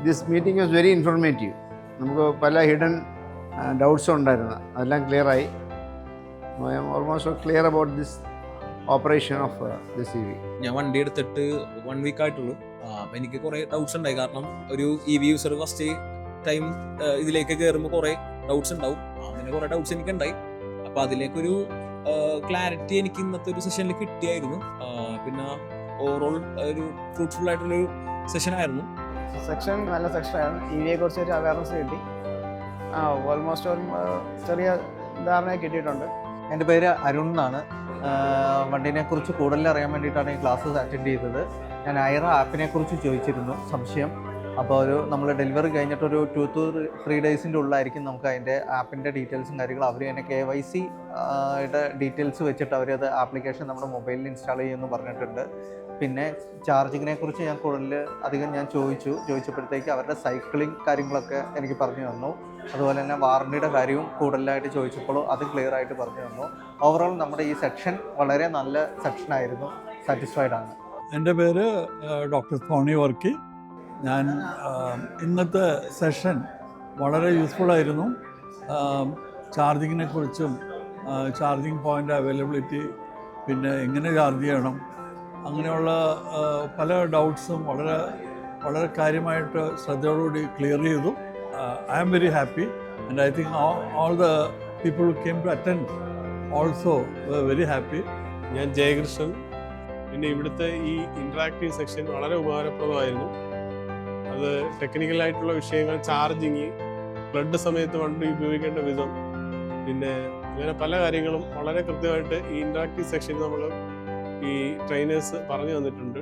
This meeting was very informative. നമുക്ക് പല hidden ഡൗട്ട്സും ഉണ്ടായിരുന്നു, അതെല്ലാം ക്ലിയറായി. I M almost clear about this operation of this EV. ഞാൻ വണ്ടി എടുത്തിട്ട് 1 വീക്ക് ആയിട്ടുള്ളൂ. അപ്പം എനിക്ക് കുറേ ഡൗട്ട്സ് ഉണ്ടായി. കാരണം ഒരു EV യൂസർ ഫസ്റ്റ് ടൈം ഇതിലേക്ക് കയറുമ്പോൾ കുറേ ഡൗട്ട്സ് ഉണ്ടാവും. അങ്ങനെ കുറേ ഡൗട്ട്സ് എനിക്കുണ്ടായി. അപ്പോൾ അതിലേക്കൊരു ക്ലാരിറ്റി എനിക്ക് ഇന്നത്തെ ഒരു സെഷനിൽ കിട്ടിയായിരുന്നു. പിന്നെ ഓവറോൾ ഒരു ഫ്രൂട്ട്ഫുൾ ആയിട്ടുള്ളൊരു സെഷനായിരുന്നു. സെക്ഷൻ നല്ല സെക്ഷനായിരുന്നു. EVയെ കുറിച്ച് ഒരു അവയർനെസ് കിട്ടി. ഓൾമോസ്റ്റ് ഒരു ചെറിയ ധാരണ കിട്ടിയിട്ടുണ്ട്. എൻ്റെ പേര് അരുൺ എന്നാണ്. വണ്ടിനെക്കുറിച്ച് കൂടുതൽ അറിയാൻ വേണ്ടിയിട്ടാണ് ഈ ക്ലാസ്സസ് അറ്റൻഡ് ചെയ്തത്. ഞാൻ ഐറ ആപ്പിനെക്കുറിച്ച് ചോദിച്ചിരുന്നു സംശയം. അപ്പോൾ നമ്മൾ ഡെലിവറി കഴിഞ്ഞിട്ടൊരു 2 to 3 ഡേയ്സിൻ്റെ ഉള്ളിലായിരിക്കും നമുക്ക് അതിൻ്റെ ആപ്പിൻ്റെ ഡീറ്റെയിൽസും കാര്യങ്ങളും അവർ തന്നെ KYC ഡീറ്റെയിൽസ് വെച്ചിട്ട് അവരത് ആപ്ലിക്കേഷൻ നമ്മുടെ മൊബൈലിൽ ഇൻസ്റ്റാൾ ചെയ്യുമെന്ന് പറഞ്ഞിട്ടുണ്ട്. പിന്നെ ചാർജിങ്ങിനെ കുറിച്ച് ഞാൻ അധികം ചോദിച്ചപ്പോഴത്തേക്ക് അവരുടെ സൈക്ലിംഗ് കാര്യങ്ങളൊക്കെ എനിക്ക് പറഞ്ഞു തന്നു. അതുപോലെ തന്നെ വാറണ്ടിയുടെ കാര്യവും കൂടുതലായിട്ട് ചോദിച്ചപ്പോൾ അത് ക്ലിയർ ആയിട്ട് പറഞ്ഞു തന്നു. ഓവറോൾ നമ്മുടെ ഈ സെക്ഷൻ വളരെ നല്ല സെക്ഷനായിരുന്നു. സാറ്റിസ്ഫൈഡ് ആണ്. എൻ്റെ പേര് ഡോക്ടർ ടോണി വർക്കി. ഞാൻ ഇന്നത്തെ സെഷൻ വളരെ യൂസ്ഫുള്ളായിരുന്നു. ചാർജിങ്ങിനെ കുറിച്ചും ചാർജിങ് പോയിൻ്റ് അവൈലബിലിറ്റി, പിന്നെ എങ്ങനെ ചാർജ് ചെയ്യണം, അങ്ങനെയുള്ള പല ഡൗട്ട്സും വളരെ കാര്യമായിട്ട് ശ്രദ്ധയോടുകൂടി ക്ലിയർ ചെയ്തു. I am very happy and I think all the people who came to attend also very happy. ഞാൻ ജയകൃഷ്ണൻ. പിന്നെ ഇവിടുത്തെ ഈ ഇൻട്രാക്റ്റീവ് സെക്ഷൻ വളരെ ഉപകാരപ്രദമായിരുന്നു. അത് ടെക്നിക്കലായിട്ടുള്ള വിഷയങ്ങൾ, ചാർജിങ്, ഫ്ലഡ് സമയത്ത് വണ്ടി ഉപയോഗിക്കേണ്ട വിധം, പിന്നെ അങ്ങനെ പല കാര്യങ്ങളും വളരെ കൃത്യമായിട്ട് ഈ ഇൻട്രാക്റ്റീവ് സെക്ഷൻ നമ്മൾ ഈ ട്രെയിനേഴ്സ് പറഞ്ഞു തന്നിട്ടുണ്ട്.